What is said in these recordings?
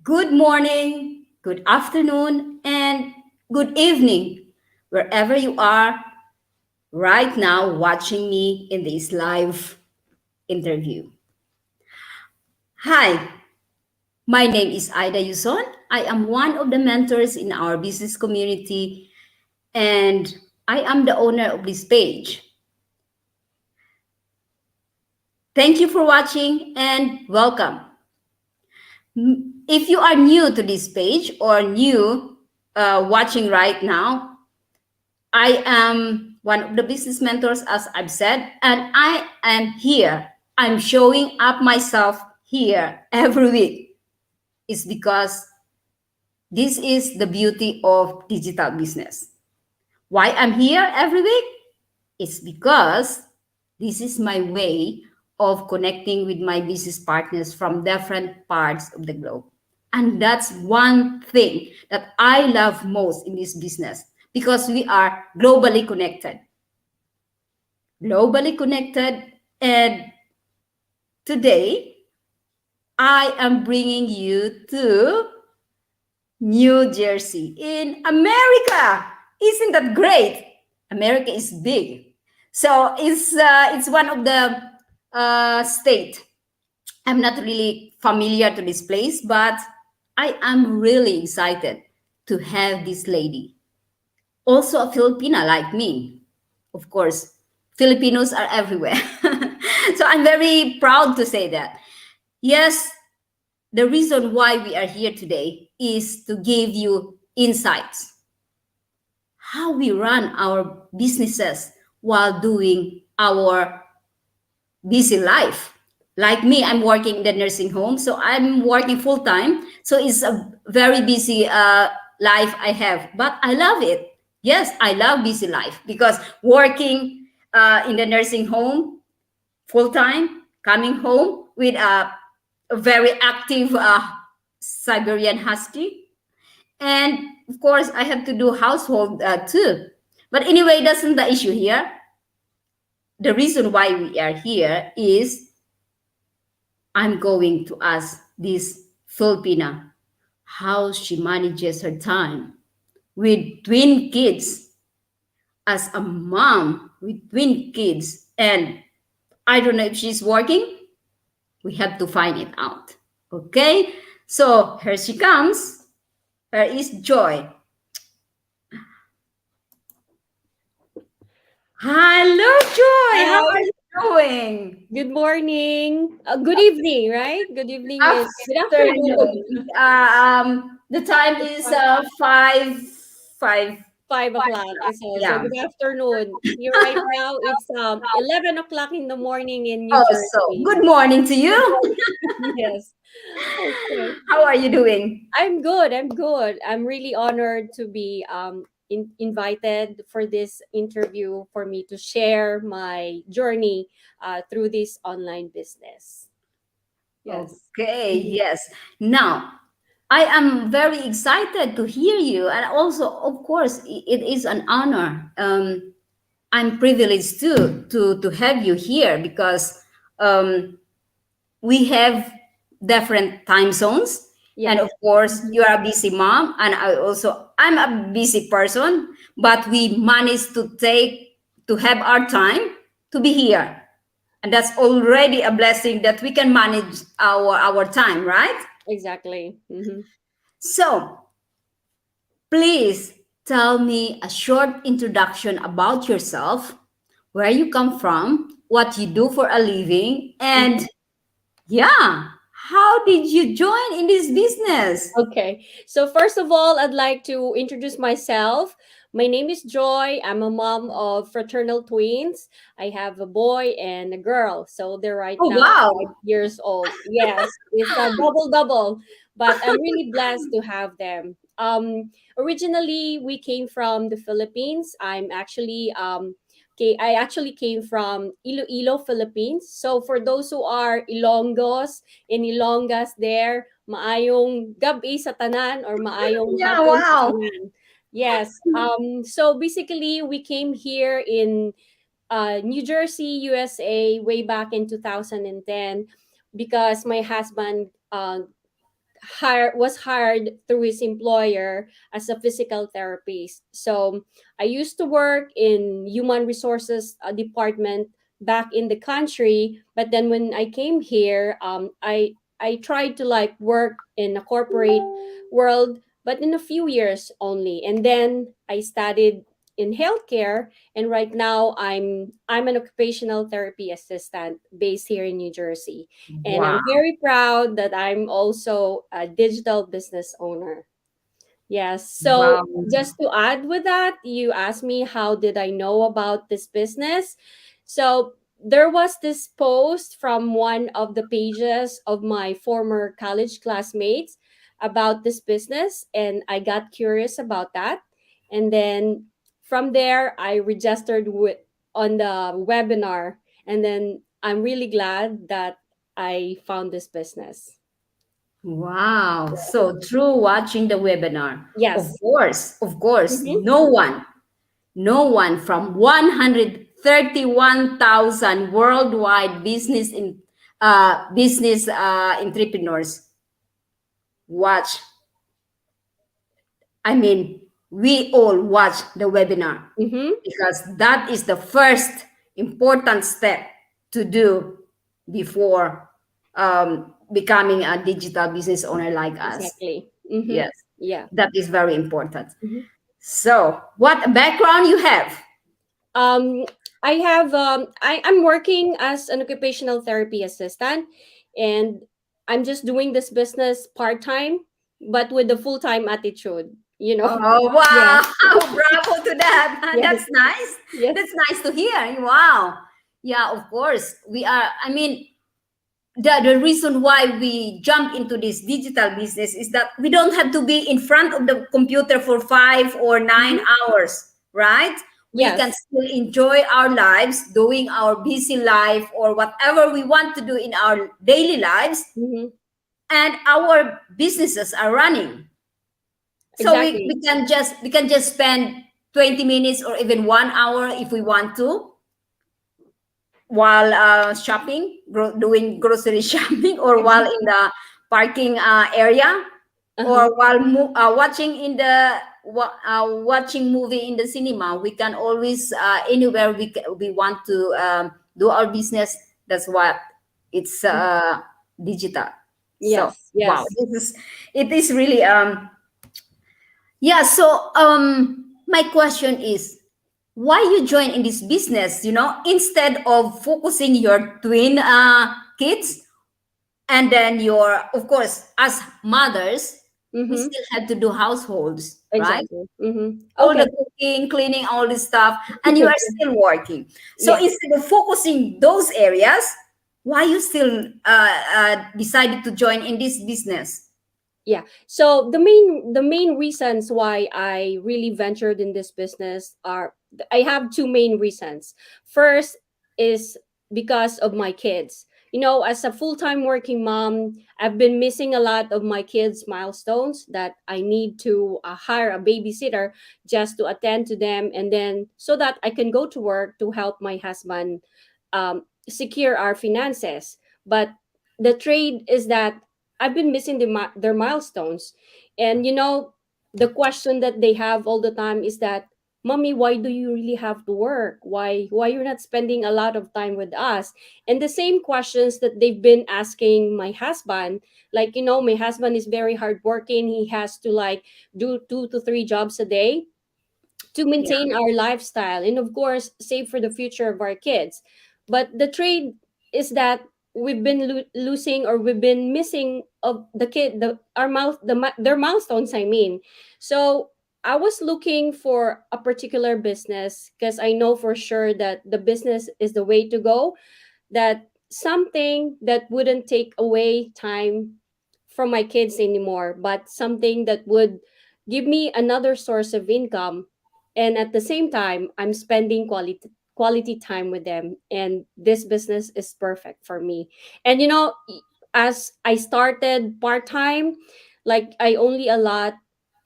Good morning, good afternoon, and good evening, wherever you are right now watching me in this live interview. Hi, my name is Ida Yuson. I am one of the mentors in our business community, and I am the owner of this page. Thank you for watching and welcome. If you are new to this page or new watching right now, I am one of the business mentors, as I've said, and I am here. I'm showing up myself here every week. It's because this is the beauty of digital business. Why I'm here every week? It's because this is my way of connecting with my business partners from different parts of the globe. And that's one thing that I love most in this business because we are globally connected. Globally connected. And today, I am bringing you to New Jersey in America. Isn't that great? America is big. So it's one of the state. I'm not really familiar to this place, but I am really excited to have this lady. Also a Filipina like me. Of course, Filipinos are everywhere. So I'm very proud to say that. Yes, the reason why we are here today is to give you insights how we run our businesses while doing our busy life. Like me, I'm working in the nursing home, so I'm working full time. So it's a very busy life I have, but I love it. Yes, I love busy life because working in the nursing home full time, coming home with a very active Siberian Husky, and of course, I have to do household too. But anyway, that's not the issue here. The reason why we are here is I'm going to ask this Filipina how she manages her time with twin kids as a mom with twin kids. And I don't know if she's working. We have to find it out. Okay? So here she comes. Here is Joy. Hello, Joy. How Hi, are you doing? good morning. Good evening, right? Good evening is good afternoon. Afternoon. The time is five. 5 o'clock is also Yeah. good afternoon. Here right now it's 11 o'clock in the morning in New Oh, so Jersey. good morning to you. Yes. Okay. How are you doing? I'm good. I'm good. I'm really honored to be invited for this interview for me to share my journey through this online business. Yes. Okay, yes. Now, I am very excited to hear you, and also, of course, it is an honor. I'm privileged too to have you here because we have different time zones, and of Yes. course you are a busy mom and I'm a busy person, but we managed to have our time to be here, and that's already a blessing that we can manage our time, right? Exactly. So please tell me a short introduction about yourself, where you come from, what you do for a living, and yeah, how did you join in this business? Okay. So first of all, I'd like to introduce myself. My name is Joy. I'm a mom of fraternal twins. I have a boy and a girl. So they're right Oh, now wow. 5 years old. Yes, it's a double double, but I'm really blessed to have them. Originally we came from the Philippines. I actually came from Iloilo, Philippines. So for those who are Ilonggos and Ilonggas there, maayong gabi sa tanan or maayong Yeah, hapon sa wow. tanan. Yes. So basically, we came here in New Jersey, USA, way back in 2010 because my husband was hired through his employer as a physical therapist. So I used to work in human resources department back in the country, but then when I came here, I tried to like work in a corporate world, but in a few years only, and then I studied in healthcare, and right now I'm an occupational therapy assistant based here in New Jersey, and Wow. I'm very proud that I'm also a digital business owner. Yes. So Wow. just to add with that, you asked me how did I know about this business. So there was this post from one of the pages of my former college classmates about this business, and I got curious about that. And then from there, I registered on the webinar, and then I'm really glad that I found this business. Wow. So through watching the webinar, Yes. of course, Mm-hmm. no one from 131,000 worldwide business entrepreneurs watch. I mean, we all watch the webinar Mm-hmm. because that is the first important step to do before becoming a digital business owner like us. Exactly. Mm-hmm. Yes, Yeah. that is very important. Mm-hmm. So, what background you have? Um, I have I'm working as an occupational therapy assistant, and I'm just doing this business part time, but with a full time attitude. You know. Oh, Yes. wow! Bravo to that. Yes. That's nice. Yes. That's nice to hear. Wow. Yeah, of course. We are, I mean, the reason why we jump into this digital business is that we don't have to be in front of the computer for 5 or 9 Mm-hmm. hours, right? We can Yes. still enjoy our lives doing our busy life or whatever we want to do in our daily lives, Mm-hmm. and our businesses are running. So Exactly. we can just spend 20 minutes or even 1 hour if we want to while shopping, doing grocery shopping, or while in Exactly. the parking area, Uh huh. or while watching watching movie in the cinema. We can always anywhere we want to do our business. That's what it's digital. So Yes. wow, Yes. this is it is really yeah. So my question is, why you join in this business, instead of focusing your twin kids, and then your, of course, as mothers, we Mm-hmm. still have to do households, right? Exactly. Mm-hmm. All Okay. the cooking, cleaning, all this stuff, and you are still working. So Yes. instead of focusing those areas, why you still decided to join in this business? Yeah. So the main reasons why I really ventured in this business are, I have two main reasons. First is because of my kids. As a full-time working mom, I've been missing a lot of my kids' milestones that I need to hire a babysitter just to attend to them, and then so that I can go to work to help my husband secure our finances. But the trade is that I've been missing their milestones. And the question that they have all the time is that, "Mommy, why do you really have to work? Why you're not spending a lot of time with us?" And the same questions that they've been asking my husband, like, my husband is very hardworking. He has to like do 2 to 3 jobs a day to Yeah, maintain our lifestyle and of course save for the future of our kids. But the trade is that we've been losing, or we've been missing of the kid the our mouth the mi- their milestones, I mean. So I was looking for a particular business because I know for sure that the business is the way to go, that something that wouldn't take away time from my kids anymore, but something that would give me another source of income. And at the same time, I'm spending quality time with them. And this business is perfect for me. And as I started part time, like I only allot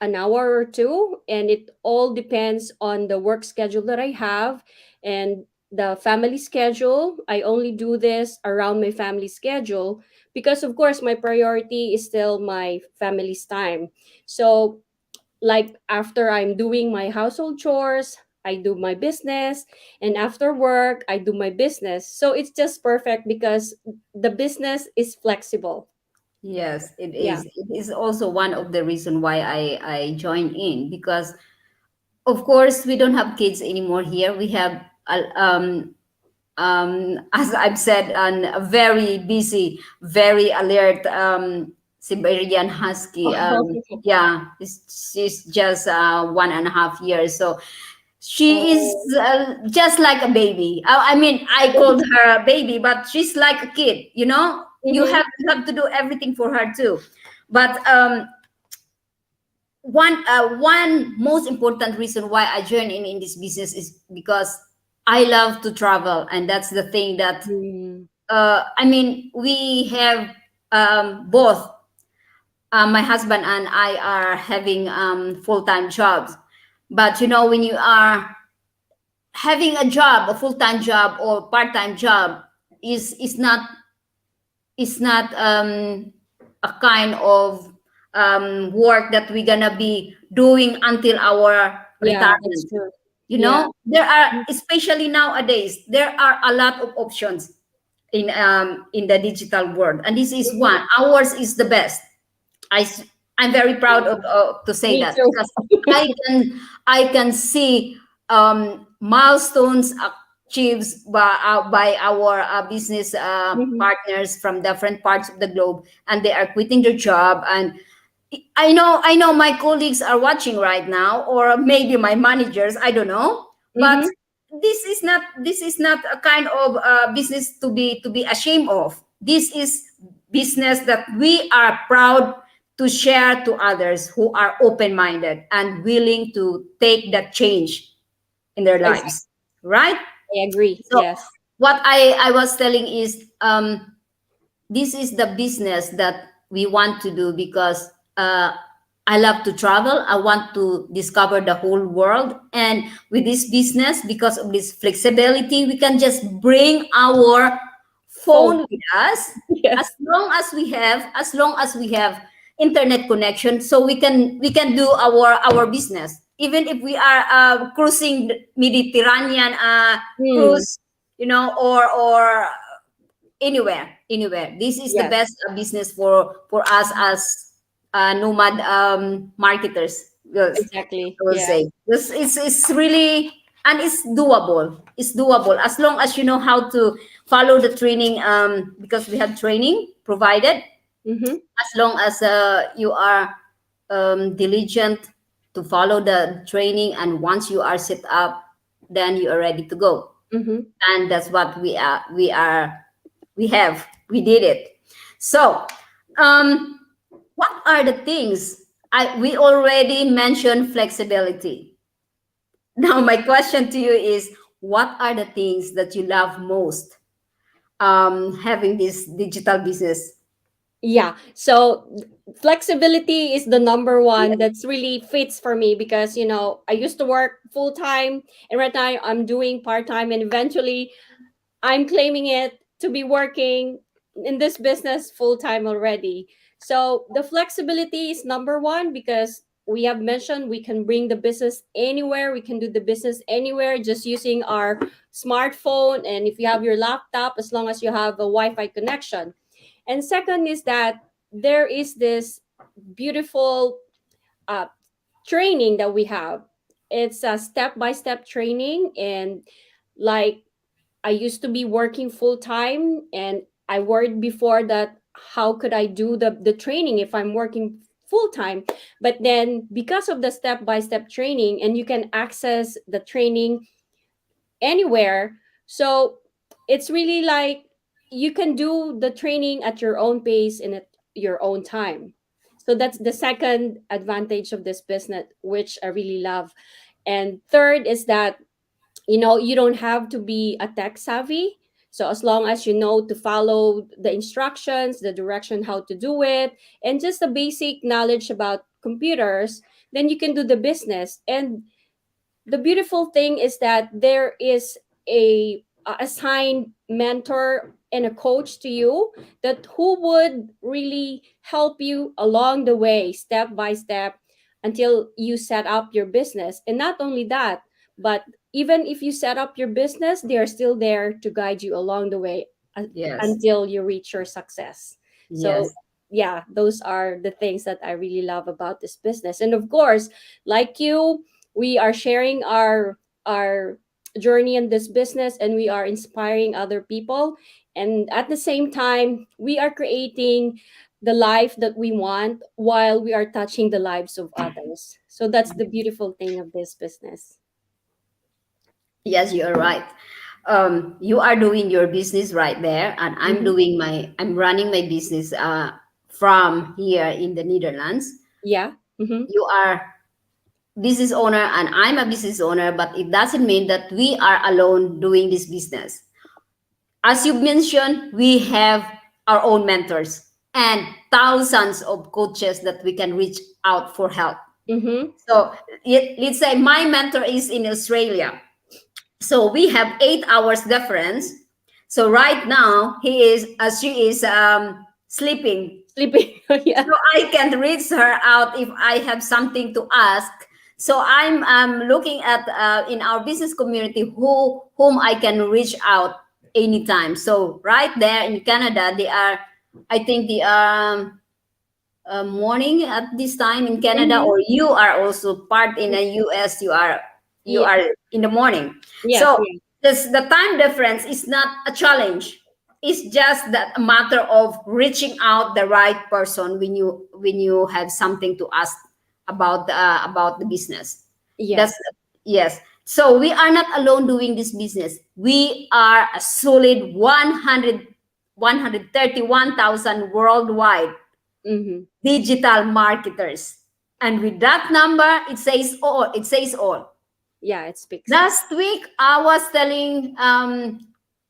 an hour or two, and it all depends on the work schedule that I have. And the family schedule. I only do this around my family schedule because, of course, my priority is still my family's time. So, like after I'm doing my household chores, I do my business, and after work, I do my business. So it's just perfect because the business is flexible. Yes, it Yeah. is. It is also one of the reason why I joined in, because of course we don't have kids anymore here. We have as I've said, a very busy, very alert Siberian Husky. Yeah, she's just 1.5 years. So she is Oh. just like a baby. I mean, I called her a baby, but she's like a kid. You know, Mm-hmm. you have to do everything for her too. But one most important reason why I joined in this business is because I love to travel, and that's the thing that Mm. I mean, we have both. My husband and I are having full time jobs, but you know, when you are having a job, a full time job or part time job, is not a kind of work that we're gonna be doing until our Yeah, that's retirement. true. You Yeah. know, there are, especially nowadays, there are a lot of options in the digital world, and this is Mm-hmm. one. Ours is the best. I s- I'm very proud of to say Me that, too. because I can see milestones achieved by our business Mm-hmm. partners from different parts of the globe, and they are quitting their job. And I know my colleagues are watching right now, or maybe my managers, I don't know. But Mm-hmm. this is not a kind of business to be ashamed of. This is business that we are proud to share to others who are open minded and willing to take that change in their Exactly. lives, right? I agree. So Yes. what I was telling is, this is the business that we want to do, because I love to travel. I want to discover the whole world. And with this business, because of this flexibility, we can just bring our Phone. phone with us, Yes. as long as we have internet connection, so we can do our business. Even if we are cruising the Mediterranean Hmm. cruise, you know, or anywhere. This is the Yes. best business for us as nomad marketers. Yes, Exactly. I will Yeah. say this is it's really, and it's doable. It's doable as long as you know how to follow the training, because we have training provided. Mm-hmm. As long as you are diligent to follow the training, and once you are set up, then you are ready to go. Mm-hmm. And that's what we did it. So um what are the things, we already mentioned flexibility. Now my question to you is, what are the things that you love most having this digital business? Yeah. So flexibility is the number one that's really fits for me because, I used to work full time and right now I'm doing part time and eventually I'm claiming it to be working in this business full time already. So the flexibility is number one because we have mentioned we can bring the business anywhere, we can do the business anywhere just using our smartphone and if you have your laptop, as long as you have a Wi Fi connection. And second is that there is this beautiful uh, training that we have. It's a step by step training. And like I used to be working full time and I worried before that how could I do the training if I'm working full time. But then because of the step by step training and you can access the training anywhere. So it's really like you can do the training at your own pace and at your own time. So that's the second advantage of this business, which I really love. And third is that, you don't have to be a tech savvy. So as long as you know to follow the instructions, the direction how to do it, and just the basic knowledge about computers, then you can do the business. And the beautiful thing is that there is a assigned mentor and a coach to you, that who would really help you along the way, step by step, until you set up your business. And not only that, but even if you set up your business, they are still there to guide you along the way, Yes. until you reach your success. So Yes. yeah, those are the things that I really love about this business. And of course, like you, we are sharing our journey in this business, and we are inspiring other people, and at the same time we are creating the life that we want while we are touching the lives of others. So that's the beautiful thing of this business. Yes, you're right. You are doing your business right there, and Hmm. I'm running my business from here in the Netherlands. Yeah. Hmm. You are business owner and I'm a business owner, but it doesn't mean that we are alone doing this business. As you mentioned, we have our own mentors and thousands of coaches that we can reach out for help. Hmm. So let's say my mentor is in Australia. So we have 8 hours difference. So right now she is sleeping. Sleeping. Yeah. So I can reach her out if I have something to ask. So I'm looking at in our business community whom I can reach out anytime. So right there in Canada, they are, I think the morning at this time in Canada, Hmm. or you are also part in the US. You Yeah. are in the morning. Yes. So Yeah. this the time difference is not a challenge. It's just that a matter of reaching out the right person when you have something to ask about the business. That's Yes. yes. So we are not alone doing this business. We are a solid 131,000 worldwide Hmm. digital marketers. And with that number, it says all. It says all. Yeah, it speaks. Last week, I was telling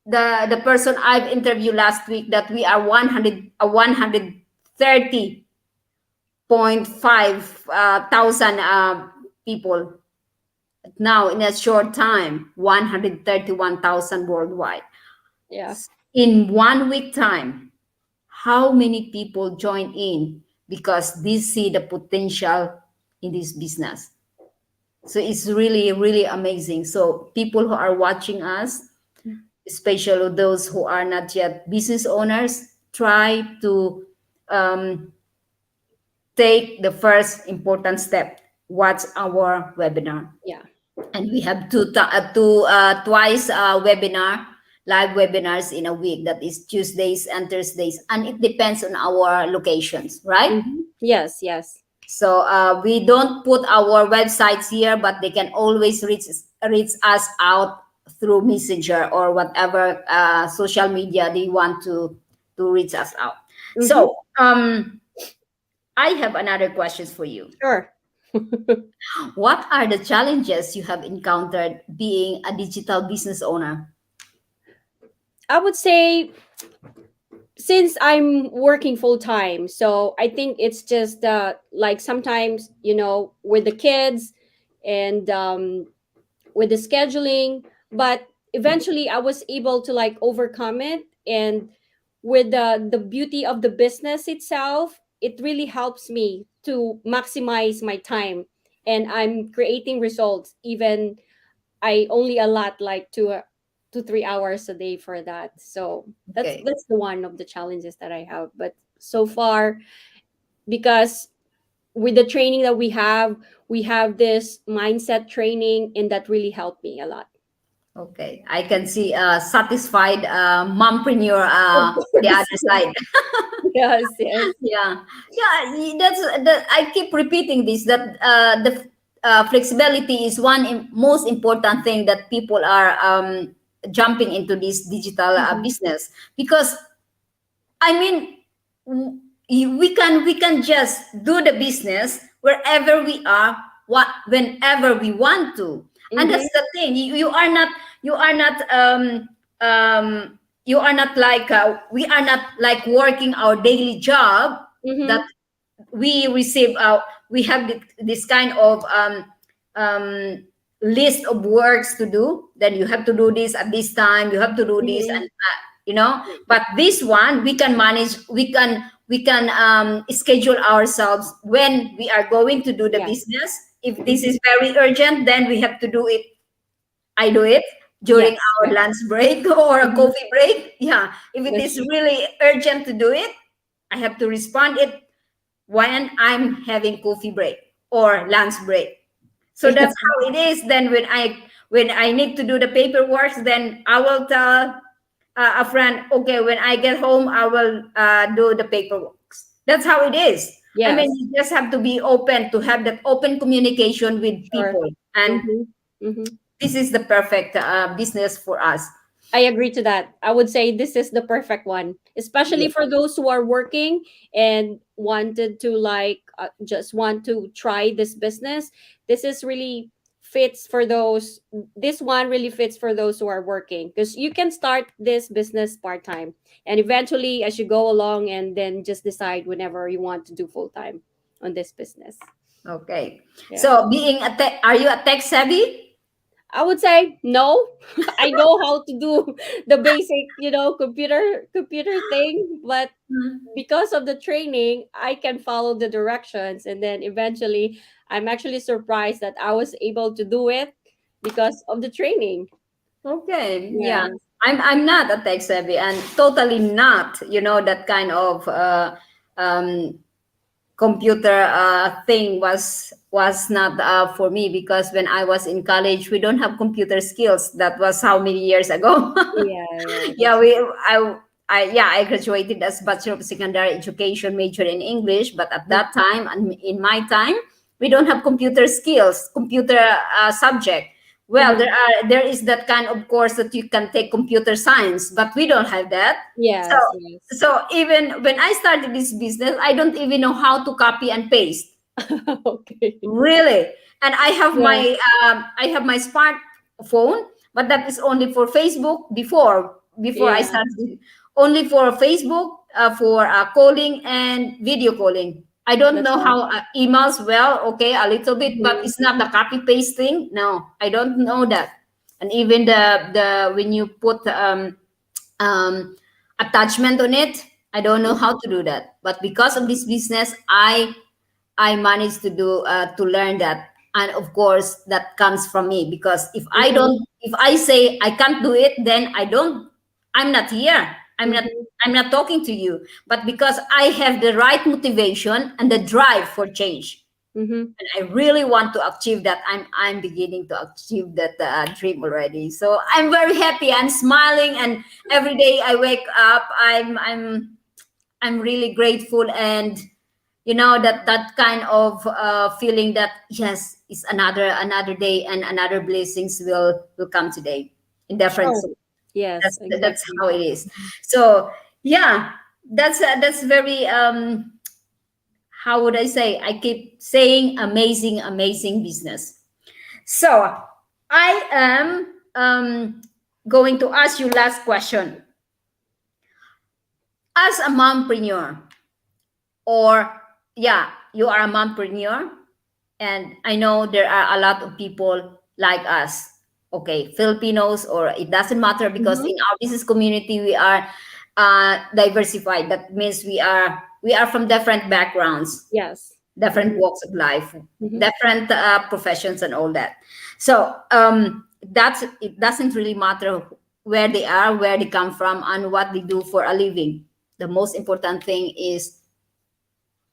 the person I've interviewed last week that we are 130.5 thousand people. Now, in a short time, 131,000 worldwide. Yeah. In 1 week time, how many people join in because they see the potential in this business? So it's really really amazing. So people who are watching us, especially those who are not yet business owners, try to um, take the first important step. Watch our webinar, Yeah. and we have twice webinar, live webinars in a week, that is Tuesdays and Thursdays, and it depends on our locations, right? Hmm. Yes. Yes. So we don't put our websites here, but they can always reach us out through Messenger or whatever social media they want to reach us out. Hmm. So I have another questions for you. Sure. What are the challenges you have encountered being a digital business owner? I would say, since I'm working full time, so I think it's just like sometimes, with the kids, and with the scheduling, but eventually I was able to like overcome it. And with the beauty of the business itself, it really helps me to maximize my time, and I'm creating results. Even I only allot like 2 to 3 hours a day for that. So that's Okay. that's the one of the challenges that I have. But so far, because with the training that we have this mindset training, and that really helped me a lot. Okay, I can see a satisfied mompreneur Of on the course. other side. Yes, yes. Yeah, yeah. That's that. I keep repeating this, that the flexibility is most important thing that people are jumping into this digital Mhm. business, because I mean, we can just do the business wherever we are, what whenever we want to, and Mhm. that's the thing. You are not you are not like we are not like working our daily job, that Mhm. we receive we have this kind of um, list of works to do, then you have to do this at this time, you have to do this, Mm-hmm. and but this one we can manage, we can schedule ourselves when we are going to do the Yeah. business. If this Mm-hmm. is very urgent, then we have to do it. I do it during Yes. our Yes. lunch break or a Mm-hmm. coffee break. Yeah, if it That's is true. really urgent to do it, I have to respond it when I'm having coffee break or lunch break. So Yeah. that's how it is. Then when I need to do the paperwork, then I will tell a friend, okay, when I get home, I will do the paperwork. That's how it is. I mean, Yes. you just have to be open to have that open communication with Sure. people, and Mm-hmm. Mm-hmm. this is the perfect business for us. I agree to that. I would say this is the perfect one, especially Yeah. for those who are working and wanted to like just want to try this business. This is really fits for those. This one really fits for those who are working because you can start this business part time and eventually, as you go along, and then just decide whenever you want to do full time on this business. Okay. Yeah. So being are you a tech savvy? I would say no. I know how to do the basic, computer thing, but Hmm. because of the training, I can follow the directions and then eventually I'm actually surprised that I was able to do it because of the training. Okay. Yeah. Yes. I'm not a tech savvy, and totally not, that kind of um computer thing was not for me, because when I was in college we don't have computer skills. That was how many years ago. Yeah, yeah, Yeah, that's I graduated as Bachelor of Secondary Education, major in English, but at mm, that time and in my time, we don't have computer skills, computer subject. Well, mhm. there is that kind of course that you can take computer science, but we don't have that. So Yes, yes. even when I started this business, I don't even know how to copy and paste. Okay. Really. And Yeah. I have my smartphone, but that is only for Facebook. Before I Yeah. started, only for Facebook, for calling and video calling. I don't That's know right. how emails, well, okay, a little bit, but Mhm. it's not the copy paste thing. No, I don't know that. And even the when you put um, attachment on it, I don't know how to do that. But because of this business, I managed to do to learn that, and of course that comes from me, because Mhm. if I say I can't do it, then I don't. I'm not here. I'm not. Mhm. I'm not talking to you. But because I have the right motivation and the drive for change, Mhm. and I really want to achieve that, I'm beginning to achieve that dream already. So I'm very happy. I'm smiling, and every day I wake up, I'm really grateful, and that kind of feeling that yes, it's another day, and another blessings will come today in different. Sure. So Yes, that's exactly. how it is. So yeah, that's very how would I say, I keep saying amazing business. So I am going to ask you last question. As a mompreneur, or yeah, you are a mompreneur, and I know there are a lot of people like us, okay, Filipinos, or it doesn't matter, because Mhm. in our business community we are diversified. That means we are from different backgrounds, Yes. different Mhm. walks of life, Mhm. different professions and all that. So that's it doesn't really matter where they are, where they come from, and what they do for a living. The most important thing is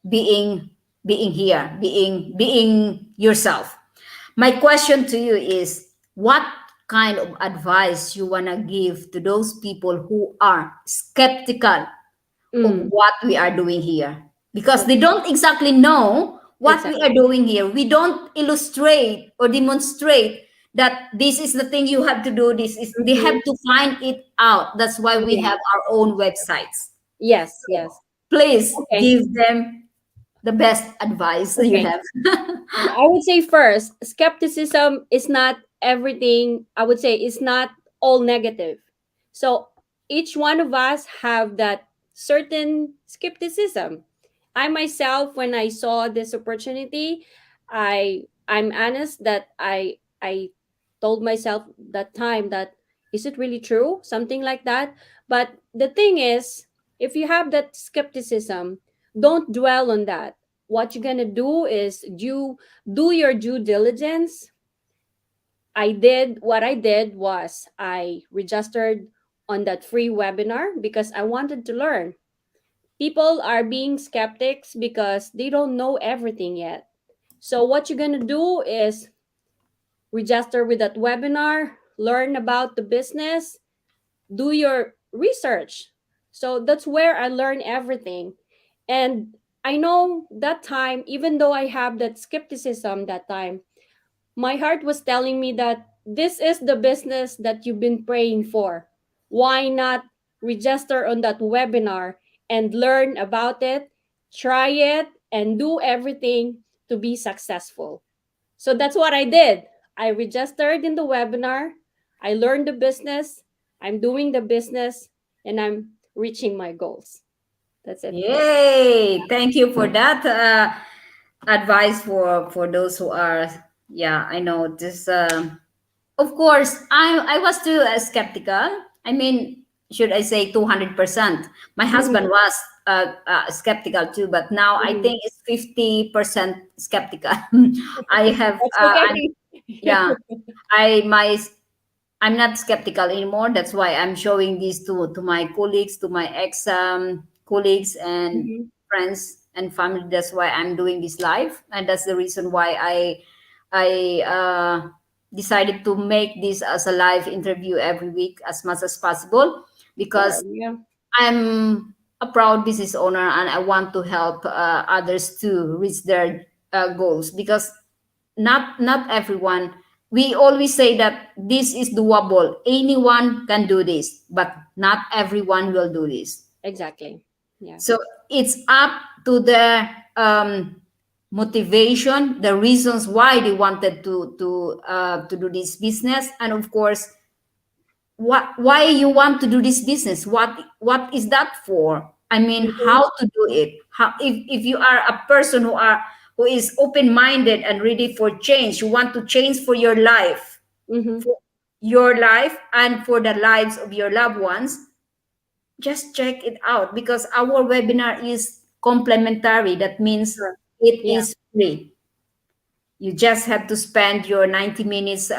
being here, being yourself. My question to you is, what kind of advice you want to give to those people who are skeptical of Mm. what we are doing here, because they Okay. don't exactly know what we are Exactly. doing here. We don't illustrate or demonstrate that this is the thing you have to do. This is, they have Mhm. to find it out. That's why we Yeah. have our own websites. Yes, So yes. please Okay. give them the best advice you Okay. have. I would say first, skepticism is not everything. I would say it's not all negative. So each one of us have that certain skepticism. I myself, when I saw this opportunity, I'm honest that I told myself that time that, is it really true? Something like that. But the thing is, if you have that skepticism, don't dwell on that. What you're gonna do is you do your due diligence. What I did was I registered on that free webinar because I wanted to learn. People are being skeptics because they don't know everything yet. So what you're going to do is register with that webinar, learn about the business, do your research. So that's where I learn everything. And I know that time, even though I have that skepticism that time, my heart was telling me that this is the business that you've been praying for. Why not register on that webinar and learn about it, try it, and do everything to be successful? So that's what I did. I registered in the webinar, I learned the business, I'm doing the business, and I'm reaching my goals. That's it. Yay! Thank you for that advice for those who are. Yeah, I know this. Of course, I was too skeptical. I mean, should I say 200%? My husband Mhm, was skeptical too, but now I mhm. think it's 50% skeptical. I have That's I'm, okay. yeah, I my I'm not skeptical anymore. That's why I'm showing this to my colleagues, to my ex colleagues and Mhm, friends and family. That's why I'm doing this live, and that's the reason why I decided to make this as a live interview every week as much as possible, sure. because Yeah. I'm a proud business owner and I want to help others to reach their goals, because not everyone, we always say that this is doable, anyone can do this, but not everyone will do this. Exactly. Yeah. So it's up to the motivation, the reasons why they wanted to do this business, and of course what, why you want to do this business, what is that for, I mean, Mhm, how to do it, how, if you are a person who is open-minded and ready for change, you want to change for your life, mhm. for your life and for the lives of your loved ones, just check it out, because our webinar is complimentary. That means Sure. it Yeah. is free. You just have to spend your 90 minutes,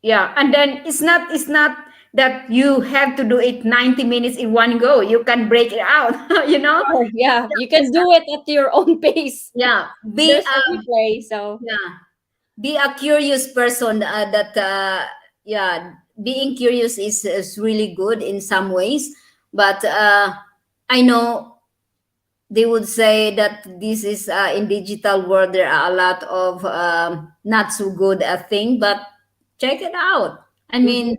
yeah, and then it's not that you have to do it 90 minutes in one go, you can break it out. You know. Sure. Yeah. You can Just, do it at your own pace. yeah, be There's a replay, so yeah, be a curious person, that yeah, being curious is really good in some ways, but I know they would say that this is, in digital world there are a lot of not so good thing, but check it out. I mhm, mean,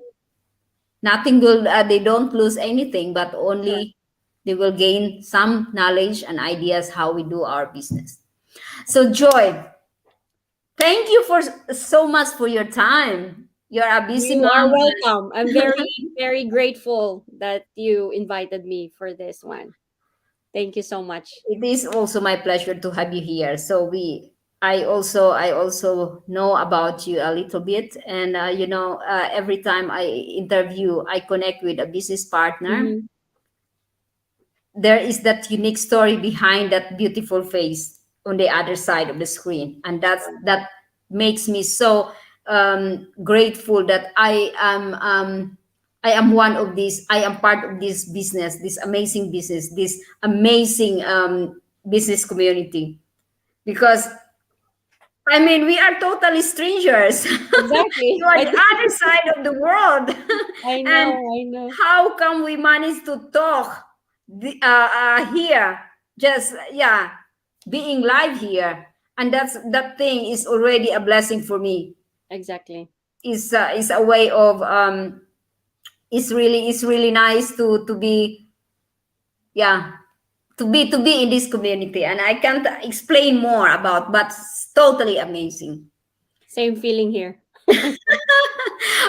nothing will, they don't lose anything, but sure. only they will gain some knowledge and ideas how we do our business. So Joy, thank you for so much for your time. You're a busy You are mom. welcome. I'm very, very grateful that you invited me for this one. Thank you so much. It is also my pleasure to have you here. So I also know about you a little bit, and every time I interview, I connect with a business partner, Mhm. there is that unique story behind that beautiful face on the other side of the screen, and that makes me so grateful that I am one of these, I am part of this business, this amazing business, this amazing business community, because I mean, we are totally strangers. Exactly. You are the other side of the world. I And know, I know. how come we manage to talk here? Just, yeah, being live here. And that thing is already a blessing for me. Exactly. Is a way of, it's really nice to be, yeah, to be in this community, and I can't explain more about, but it's totally amazing. Same feeling here.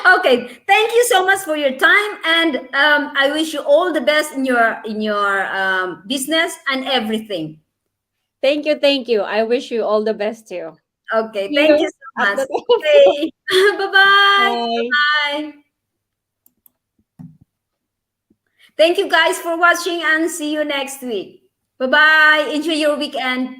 Okay, thank you so much for your time, and I wish you all the best in your business and everything. Thank you, thank you. I wish you all the best too. Okay, See thank you you. so at the top. Okay. Bye-bye. Bye. Bye. Thank you guys for watching and see you next week. Bye-bye. Enjoy your weekend.